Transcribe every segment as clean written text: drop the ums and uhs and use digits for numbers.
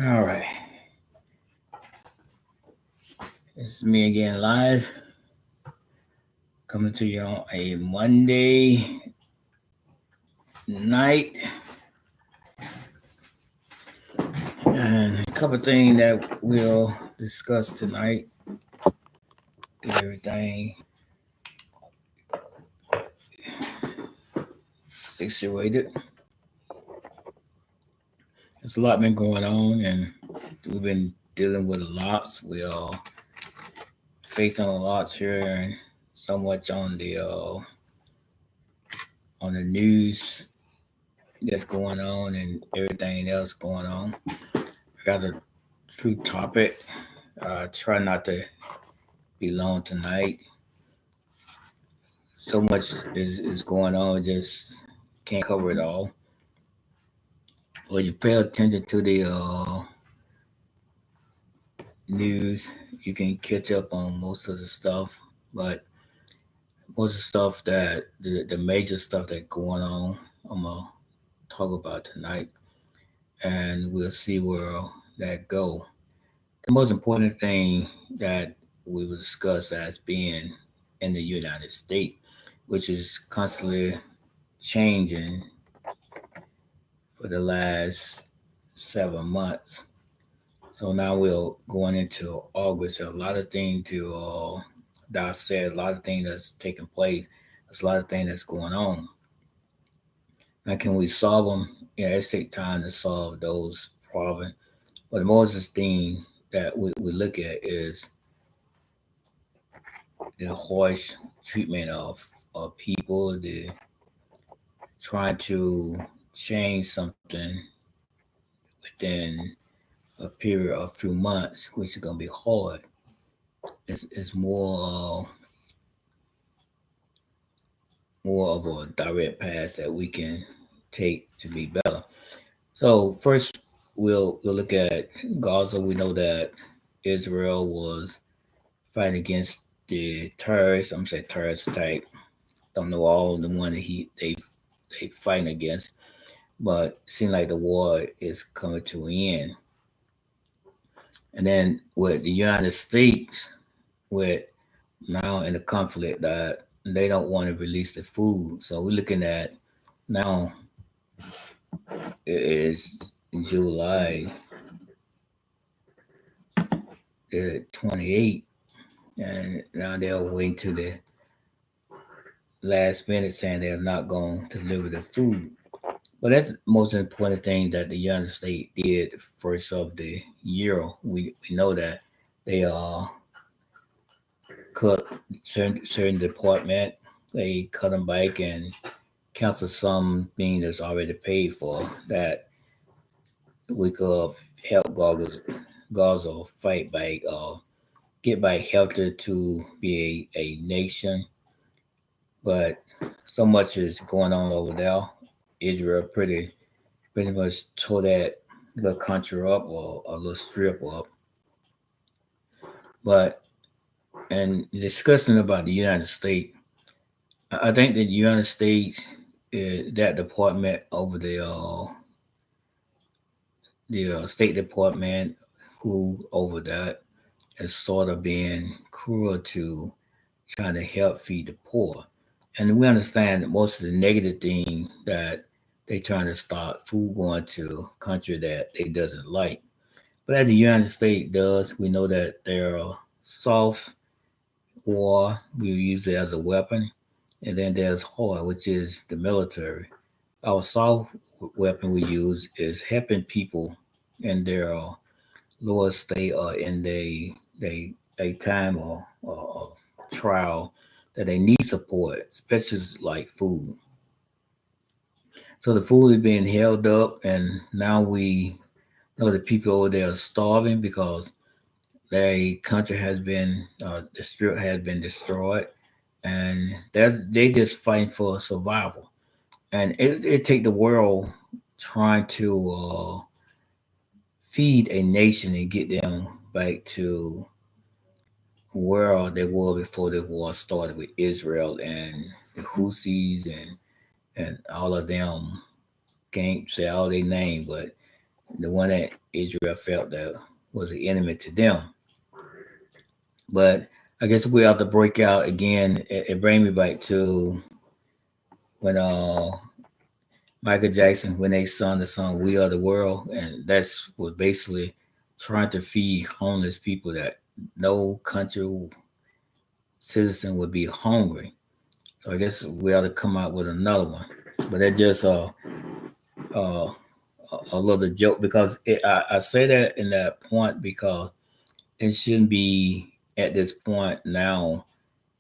All right, it's me again live, coming to you on a Monday night, and a couple of things that we'll discuss tonight. Get everything situated. There's a lot been going on, and we've been dealing with lots. We are facing a lots here, and so much on the news that's going on, and everything else going on. Got a few topic. Try not to be long tonight. So much is going on, just can't cover it all. Well, you pay attention to the news, you can catch up on most of the stuff, but most of the stuff that the major stuff that going on, I'm gonna talk about tonight, and we'll see where that go. The most important thing that we will discuss as being in the United States, which is constantly changing for the last 7 months. So now we're going into August. There's a lot of things to dissect, a lot of things that's taking place. There's a lot of things that's going on. Now, can we solve them? Yeah, it takes time to solve those problems. But the most thing that we look at is the harsh treatment of people, the trying to change something within a period of a few months, which is going to be hard. It's more of a direct path that we can take to be better. So first, we'll look at Gaza. We know that Israel was fighting against the terrorists. I'm saying terrorist attack. Don't know all the one that they fighting against, but it seems like the war is coming to an end. And then with the United States, with now in the conflict that they don't want to release the food. So we're looking at now it is July 28th, and now they're waiting to the last minute saying they're not going to deliver the food. But that's the most important thing that the United States did first of the year. We know that they cut certain department, they cut them back and cancel something that's already paid for that we could help Gaza fight back, get back healthy to be a nation. But so much is going on over there. Israel pretty much tore that little country up or a little strip up. But and discussing about the United States, I think the United States, that department over the State Department, who over that is sort of being cruel to trying to help feed the poor. And we understand that most of the negative thing that they trying to stop food going to a country that they doesn't like. But as the United States does, we know that there are soft war, we use it as a weapon, and then there's hard, which is the military. Our soft weapon we use is helping people in their lower state or in a time or trial that they need support, especially like food. So the food is being held up, and now we know the people over there are starving because their country has been the strip has been destroyed, and they just fighting for survival. And it take the world trying to feed a nation and get them back to where they were before the war started with Israel and the Houthis and all of them. Can't say all their name, but the one that Israel felt that was an enemy to them. But I guess we have to break out again. It brings me back to when Michael Jackson, when they sung the song "We Are the World," and that's what basically trying to feed homeless people that no country citizen would be hungry. So I guess we ought to come out with another one. But that just uh, a little joke because I say that in that point because it shouldn't be at this point now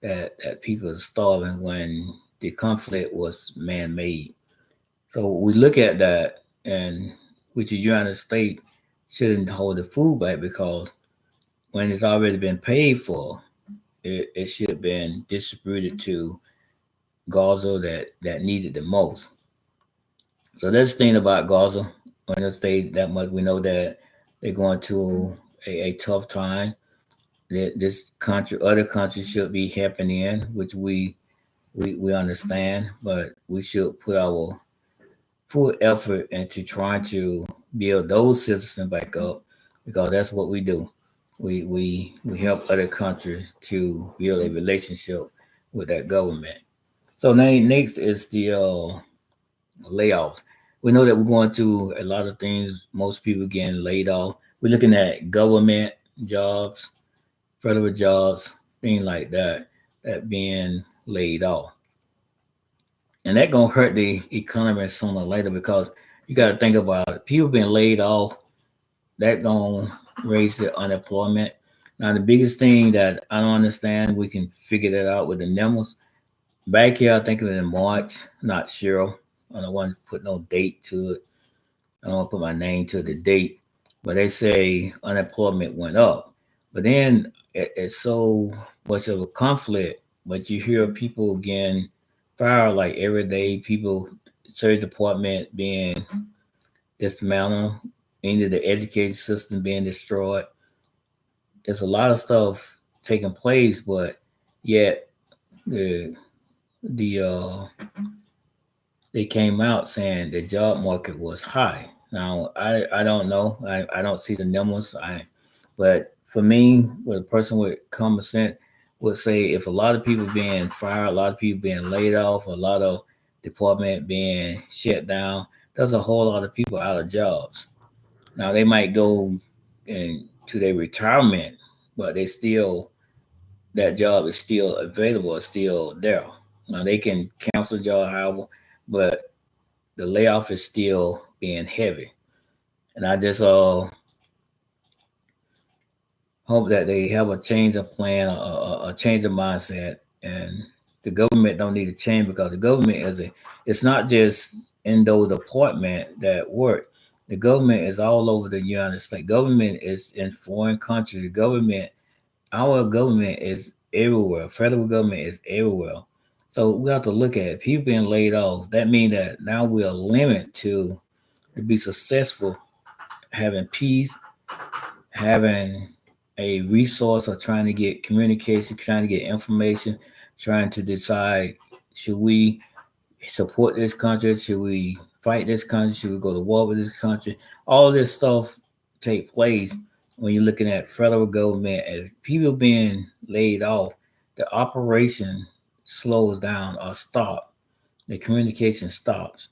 that people are starving when the conflict was man made. So we look at that, and which the United States shouldn't hold the food back because when it's already been paid for, it should have been distributed to Gaza that needed the most. So that's the thing about Gaza. When they stay that much, we know that they're going to a tough time. That this country, other countries should be helping in, which we understand, but we should put our full effort into trying to build those citizens back up because that's what we do. We help other countries to build a relationship with that government. So now next is the layoffs. We know that we're going through a lot of things. Most people getting laid off. We're looking at government jobs, federal jobs, things like that being laid off. And that gonna hurt the economy sooner or later because you got to think about it. People being laid off, that gonna raise the unemployment. Now the biggest thing that I don't understand, we can figure that out with the numbers. Back here, I think it was in March. Not sure. I don't want to put no date to it. I don't want to put my name to the date, but they say unemployment went up. But then it's so much of a conflict. But you hear people getting fired like every day. People, certain department being dismantled, into the education system being destroyed. There's a lot of stuff taking place, but yet the the they came out saying the job market was high. Now I don't know. I don't see the numbers. But for me, with a person with common sense would say if a lot of people being fired, a lot of people being laid off, a lot of department being shut down, there's a whole lot of people out of jobs. Now they might go into their retirement, but they still that job is still available, it's still there. Now they can cancel job, however, but the layoff is still being heavy. And I just hope that they have a change of plan, a change of mindset, and the government don't need to change because the government it's not just in those departments that work. The government is all over the United States. Government is in foreign countries. The government, our government is everywhere. Federal government is everywhere. So we have to look at it. People being laid off. That means that now we're limited to be successful, having peace, having a resource, or trying to get communication, trying to get information, trying to decide should we support this country, should we fight this country, should we go to war with this country. All this stuff take place when you're looking at federal government and people being laid off. The operation slows down or stop. The communication stops.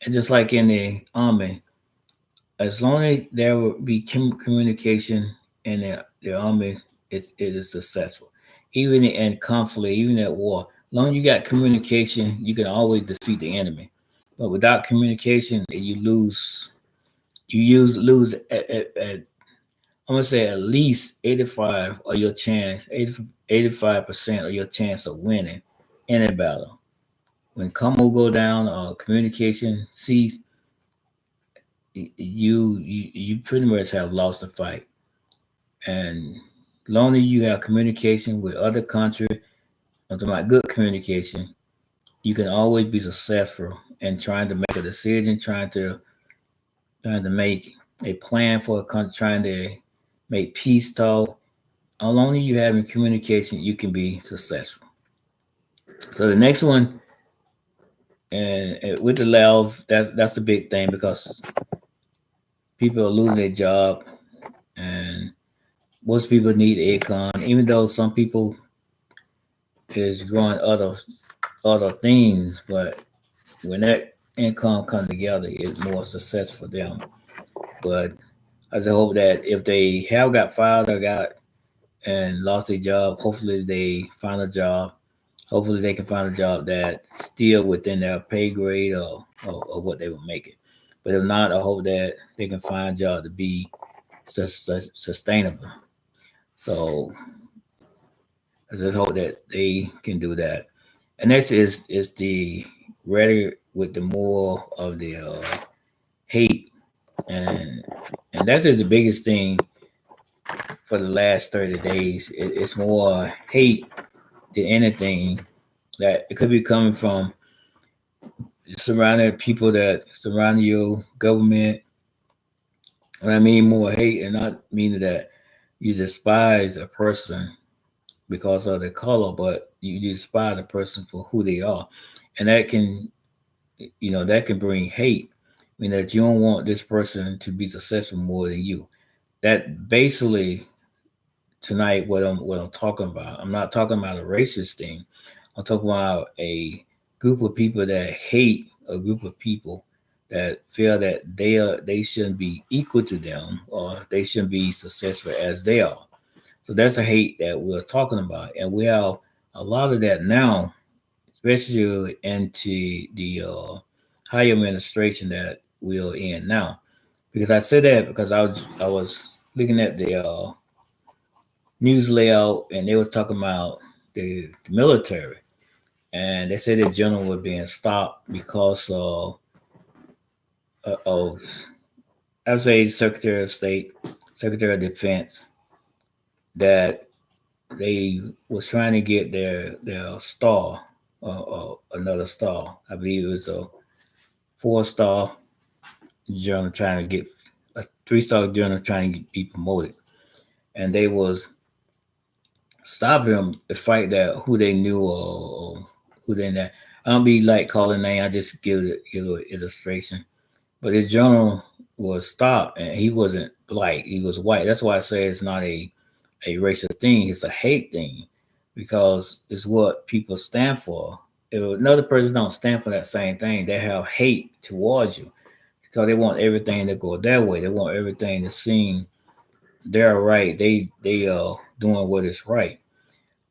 And just like in the army, as long as there will be communication in the army, it is successful. Even in conflict, even at war, as long as you got communication, you can always defeat the enemy. But without communication, you lose. Lose at I'm gonna say at least 85 of your chance, 85% of your chance of winning in a battle. When combo go down or communication cease, you pretty much have lost the fight. And long as you have communication with other countries, I'm talking about good communication, you can always be successful in trying to make a decision, trying to make a plan for a country, trying to make peace talk. As long as you having communication, you can be successful. So the next one, and with the layoffs, that's the big thing because people are losing their job, and most people need income, even though some people is growing other things, but when that income come together, it's more success for them. But I just hope that if they have got fired or got and lost their job, hopefully they find a job. Hopefully they can find a job that still within their pay grade or what they were making. But if not, I hope that they can find a job to be sustainable. So I just hope that they can do that. And next is the rather with the more of the hate, and and that's just the biggest thing for the last 30 days. It's more hate than anything that it could be coming from surrounding people that surround you, government. What I mean more hate, and not meaning that you despise a person because of their color, but you despise a person for who they are, and that can that can bring hate. I mean that you don't want this person to be successful more than you. That basically tonight what I'm talking about. I'm not talking about a racist thing. I'm talking about a group of people that hate a group of people that feel that they shouldn't be equal to them or they shouldn't be successful as they are. So that's a hate that we're talking about, and we have a lot of that now, especially into the higher administration that we're in now. Because I said that because I was looking at the news layout, and they were talking about the military, and they said the general was being stopped because of I would say Secretary of State, Secretary of Defense, that they was trying to get their star, another star. I believe it was a 4-star general trying to get a 3-star general trying to be promoted, and they was stopping them to fight that who they knew or who they not. I don't be like calling name. I just give it an illustration. But the general was stopped, and he wasn't black. He was white. That's why I say it's not a racial thing. It's a hate thing because it's what people stand for. If another person don't stand for that same thing, they have hate towards you because they want everything to go their way. They want everything to seem they're right. They doing what is right.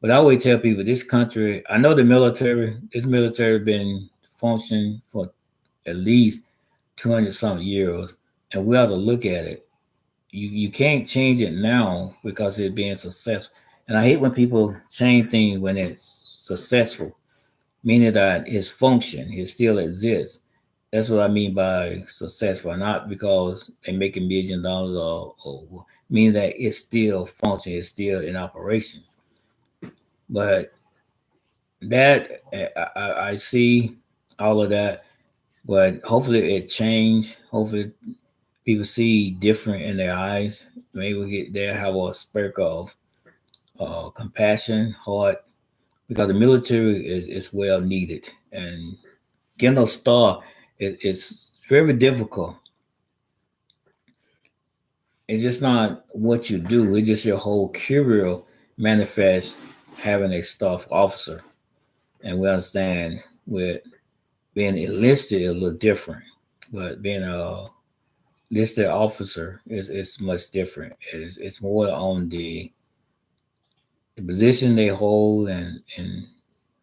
But I always tell people this country. I know the military. This military been functioning for at least 200 something years, and we ought to look at it. You can't change it now because it's being successful. And I hate when people change things when it's successful, meaning that its function, it still exists. That's what I mean by successful, not because they're making $1 million or meaning that it's still functioning, it's still in operation. But that I see all of that, but hopefully it change. Hopefully people see different in their eyes. Maybe we get there have a spark of compassion, heart, because the military is well needed, and getting a star is very difficult. It's just not what you do; it's just your whole career manifest having a staff officer, and we understand with being enlisted is a little different, but being a listed officer is much different. It's more on the position they hold and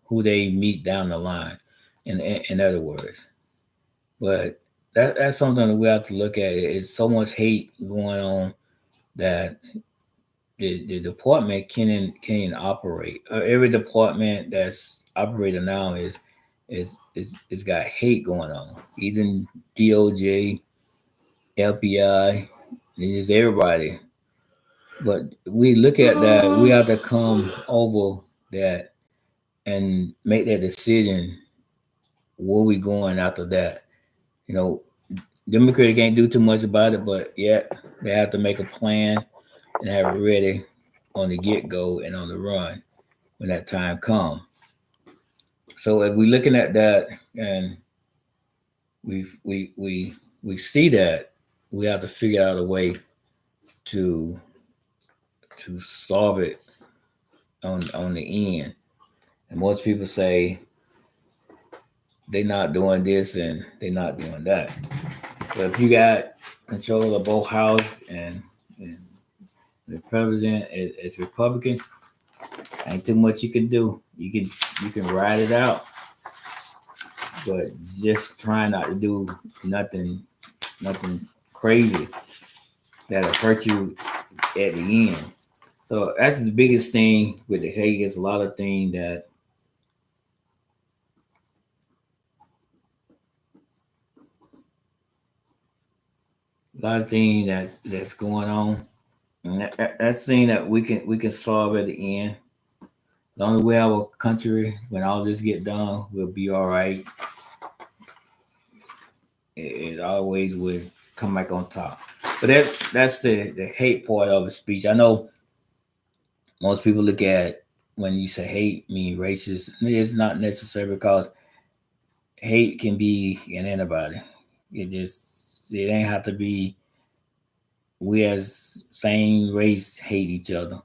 who they meet down the line. In other words, but that's something that we have to look at. It's so much hate going on that the department can't even operate. Every department that's operating now is got hate going on. Even DOJ, FBI, it's everybody. But we look at that. We have to come over that and make that decision. Where we going after that? You know, Democrats can't do too much about it, but yeah, they have to make a plan and have it ready on the get go and on the run when that time comes. So if we're looking at that and we we we we see that, we have to figure out a way to solve it on the end. And most people say they're not doing this and they're not doing that. But if you got control of both house and the president is Republican, ain't too much you can do. You can ride it out, but just try not to do nothing crazy that'll hurt you at the end. So that's the biggest thing with the hate. Is a lot of things that that's going on, and that's thing that we can solve at the end. The only way our country, when all this get done, will be all right. It always will come back on top. But that's the hate part of the speech. I know most people look at when you say hate mean racist. It's not necessary because hate can be in anybody. It ain't have to be we as same race hate each other.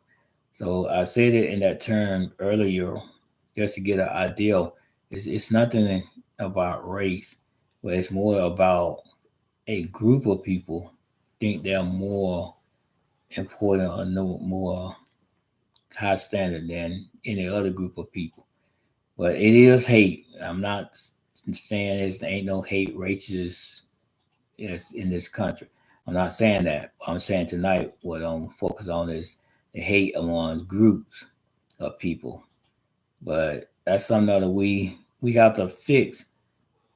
So I said it in that term earlier just to get an idea. It's nothing about race, but it's more about a group of people think they're more important or no more high standard than any other group of people. But it is hate. I'm not saying there ain't no hate racist is in this country. I'm not saying that. I'm saying tonight what I'm focused on is the hate among groups of people. But that's something that we have to fix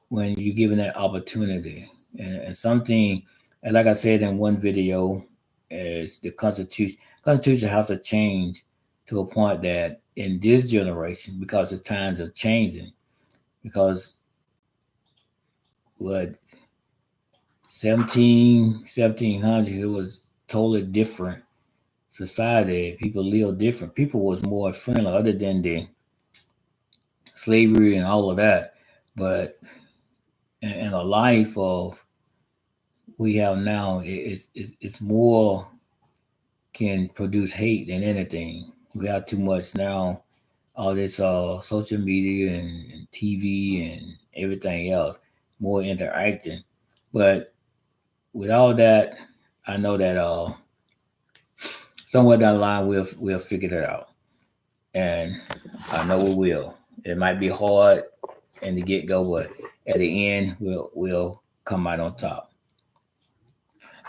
when you're given that opportunity. And something, and like I said in one video, is the Constitution. Constitution has to change to a point that in this generation, because the times are changing, because what 1700 it was totally different society. People live different. People was more friendly other than the slavery and all of that. But in a life of we have now, it's more can produce hate than anything. We have too much now. All this social media and TV and everything else, more interacting. But with all that, I know that somewhere down the line we'll figure it out, and I know we will. It might be hard in the get go, but at the end we'll come out on top.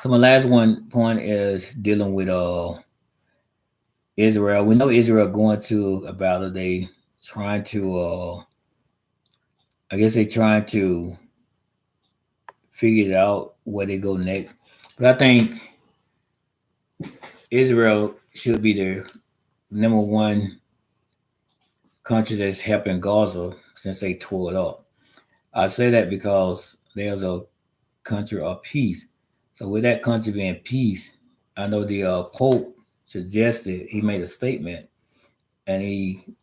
So my last one point is dealing with Israel. We know Israel going to a battle. They trying to I guess they trying to figure it out where they go next. But I think Israel should be the number one country that's helping Gaza since they tore it up. I say that because there's a country of peace. So with that country being peace, I know the Pope suggested he made a statement, and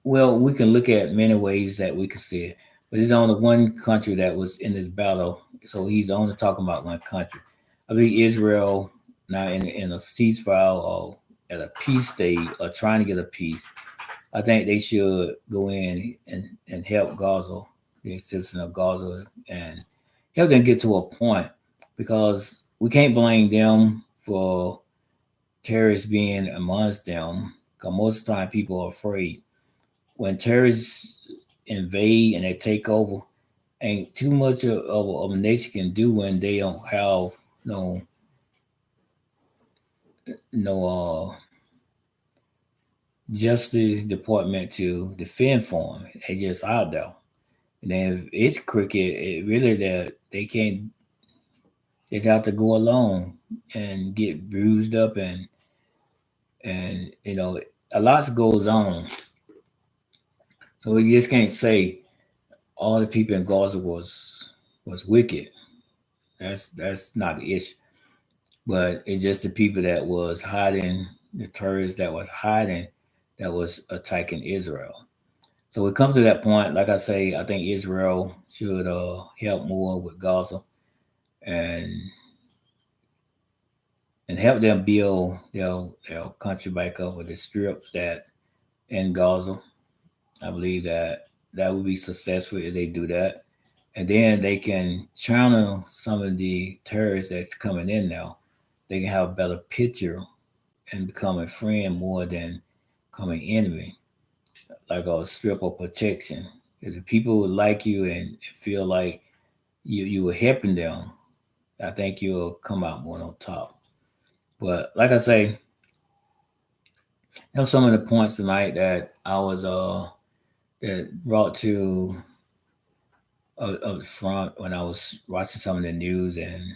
we can look at many ways that we could see it, but it's only one country that was in this battle, so he's only talking about one country. I believe Israel now in a ceasefire or at a peace state or trying to get a peace. I think they should go in and help Gaza, the citizens of Gaza, and help them get to a point because we can't blame them for terrorists being amongst them because most of the time people are afraid. When terrorists invade and they take over, ain't too much of a nation can do when they don't have no justice department to defend for them. They just out there. And then if it's cricket, it really that they can't. They have to go along and get bruised up and a lot goes on. So we just can't say all the people in Gaza was wicked. That's not the issue. But it's just the people that was hiding, the terrorists that was hiding, that was attacking Israel. So we come to that point, like I say, I think Israel should help more with Gaza and and help them build their country back up with the strips that in Gaza. I believe that that would be successful if they do that. And then they can channel some of the terrorists that's coming in now. They can have a better picture and become a friend more than becoming enemy, like a strip of protection. If the people like you and feel like you were helping them, I think you'll come out more on top. But like I say, that was some of the points tonight that I was that brought to up front when I was watching some of the news and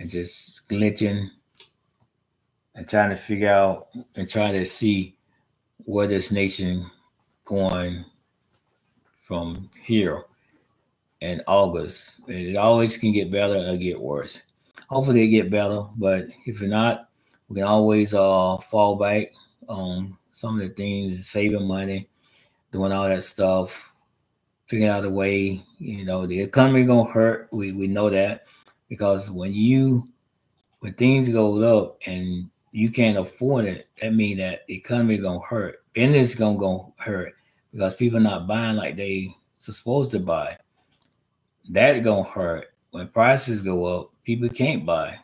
just glitching and trying to figure out and trying to see where this nation going from here in August. It always can get better or get worse. Hopefully it get better, but if not, we can always fall back on some of the things, saving money, doing all that stuff, figuring out a way. The economy gonna hurt. We know that because when things go up and you can't afford it, that means that the economy gonna hurt. Business gonna hurt because people not buying like they supposed to buy. That gonna hurt. When prices go up, people can't buy.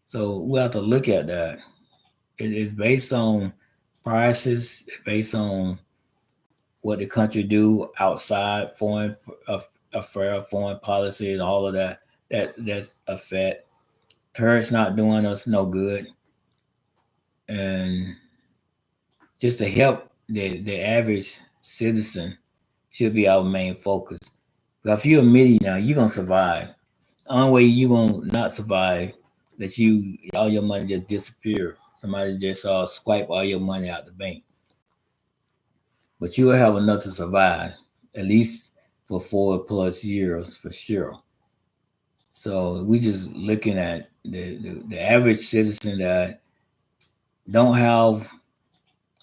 So we have to look at that. It is based on prices, based on what the country do outside affair, foreign policy, and all of that. That's affect. Turks not doing us no good, and just to help the average citizen should be our main focus. But if you're a millionaire, you're gonna survive. The only way you gonna not survive that you all your money just disappear. Somebody just swipe all your money out the bank. But you will have enough to survive, at least for 4+ years for sure. So we just looking at the average citizen that don't have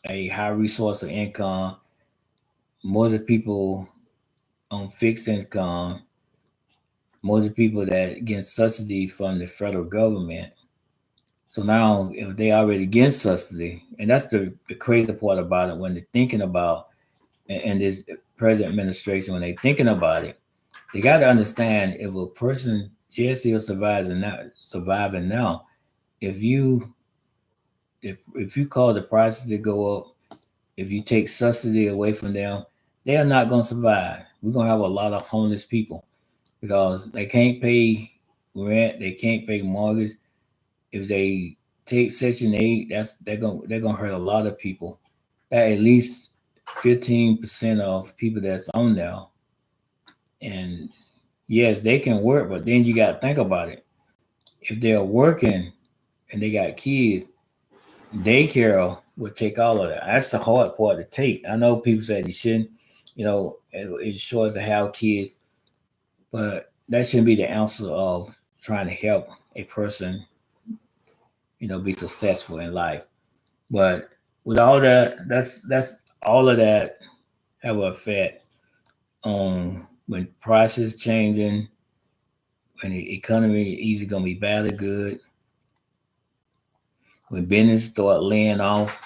a high resource of income. More of the people on fixed income, more of the people that get subsidy from the federal government. So now, if they already get subsidy, and that's the crazy part about it, when they're thinking about and this present administration, when they're thinking about it, they got to understand if a person just still surviving now, if you if you cause the prices to go up, if you take subsidy away from them, they are not going to survive. We're going to have a lot of homeless people because they can't pay rent, they can't pay mortgage. If they take Section 8, they're gonna hurt a lot of people. That at least 15% of people that's on there. And yes, they can work, but then you got to think about it. If they're working and they got kids, daycare will take all of that. That's the hard part to take. I know people say they shouldn't, it's sure to have kids, but that shouldn't be the answer of trying to help a person, be successful in life. But with all that, that's all of that have an effect on when prices changing, when the economy either gonna be bad or good, when business start laying off.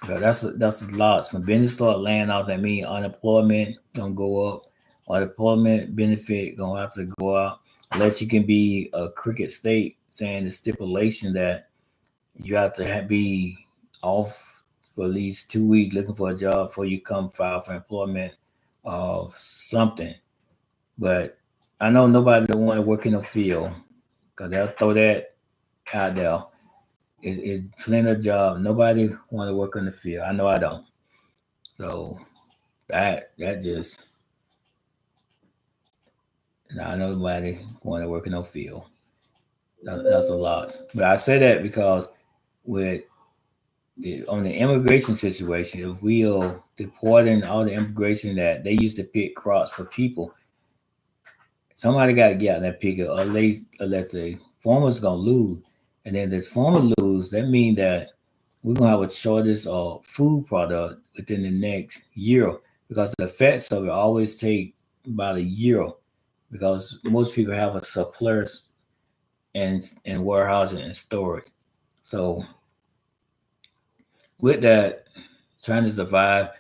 That's a lot. When business start laying off, that means unemployment gonna go up. Unemployment benefit gonna have to go up. Unless you can be a cricket state saying the stipulation that you have to be off for at least 2 weeks looking for a job before you come file for employment of something. But I know nobody don't want to work in the field because they'll throw that out there. It's plenty of job. Nobody want to work in the field. I know I don't. So that just I know nobody want to work in no field. That's a lot. But I say that because with on the immigration situation, if we are deporting all the immigration that they used to pick crops for people, somebody got to get out that picker, or unless the farmer's gonna lose, and then the farmer lose, that means that we're gonna have a shortage of food product within the next year because the effects of it always take about a year because most people have a surplus and warehousing and storage. So with that, trying to survive,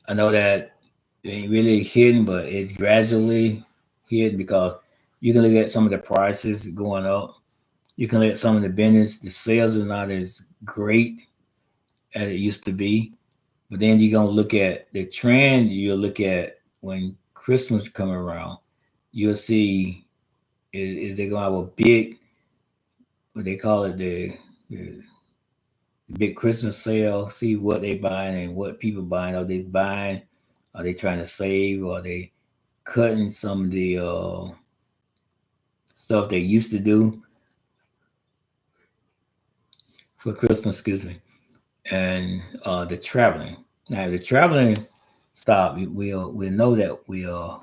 I know that it ain't really hidden, but it's gradually hidden because you can look at some of the prices going up. You can look at some of the business, the sales are not as great as it used to be. But then you're gonna look at the trend. You'll look at when Christmas come around. You'll see is they gonna have a big what they call it the big Christmas sale. See what they buying and what people buying. Are they buying? Are they trying to save? Are they cutting some of the stuff they used to do for Christmas? Excuse me. And the traveling. Now, if the traveling stop, we'll know that we are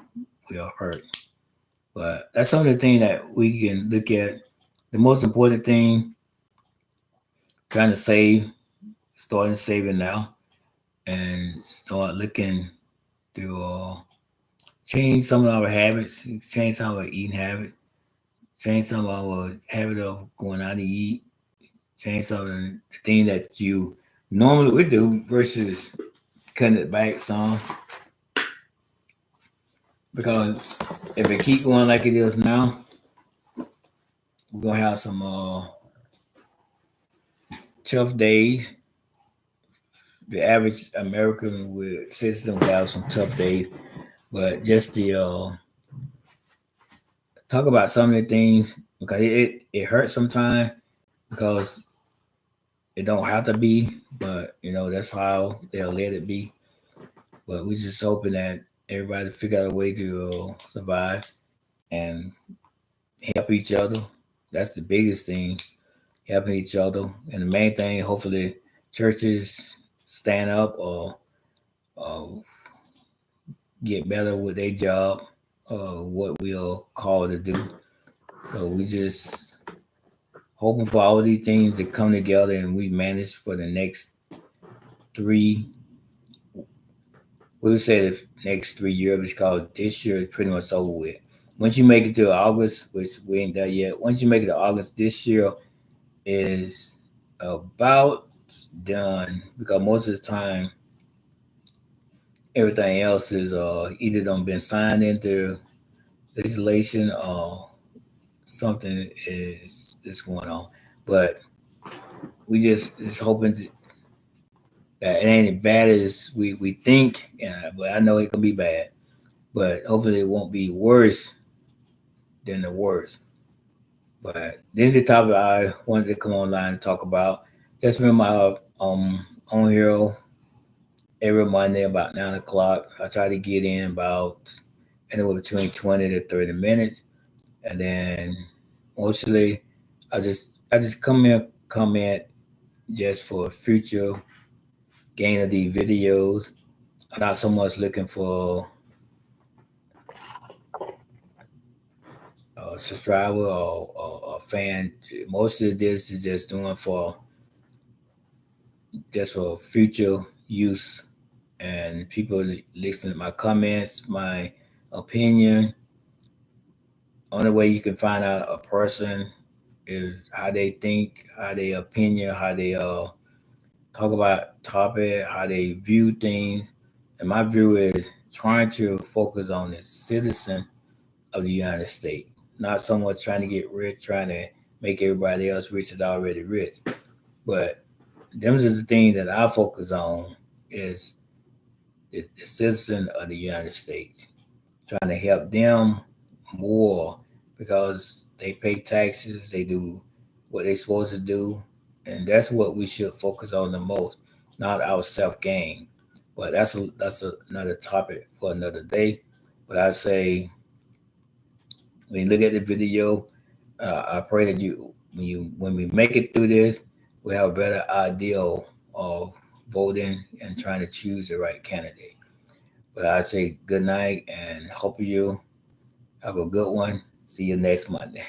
hurt. But that's some of the things that we can look at. The most important thing, trying to save, starting saving now, and start looking to change some of our habits, change some of our eating habits, change some of our habit of going out to eat, change some of the thing that you normally would do versus cutting it back some. Because if it keep going like it is now, we're gonna have some tough days. The average American with citizen will have some tough days, but just the talk about some of the things because it hurts sometimes because it don't have to be, but that's how they'll let it be. But we just hoping that everybody figure out a way to survive and help each other. That's the biggest thing, helping each other. And the main thing, hopefully, churches stand up or uh, get better with their job, what we are called to do. So we just hoping for all these things to come together and we manage for the next three. We would say the next 3 years because this year is pretty much over with. Once you make it to August, which we ain't there yet, once you make it to August, this year is about done because most of the time everything else is either done been signed into legislation or something is going on. But we just hoping that it ain't as bad as we think. Yeah, but I know it can be bad. But hopefully it won't be worse than the worst. But then the topic I wanted to come online and talk about. Just remember on here every Monday about 9 o'clock. I try to get in about anywhere between 20 to 30 minutes. And then mostly I just come in comment just for future gain of these videos. I'm not so much looking for a subscriber or a fan. Most of this is just doing for just for future use and people listen to my comments, my opinion. Only way you can find out a person is how they think, how they opinion, how they talk about topic, how they view things. And my view is trying to focus on the citizen of the United States, not so much trying to get rich, trying to make everybody else rich is already rich. But them is the thing that I focus on is the citizen of the United States, trying to help them more because they pay taxes, they do what they're supposed to do, and that's what we should focus on the most, not our self gain. But another topic for another day. But I say when you look at the video, I pray that when we make it through this, we have a better idea of voting and trying to choose the right candidate. But I say good night and hope you have a good one. See you next Monday.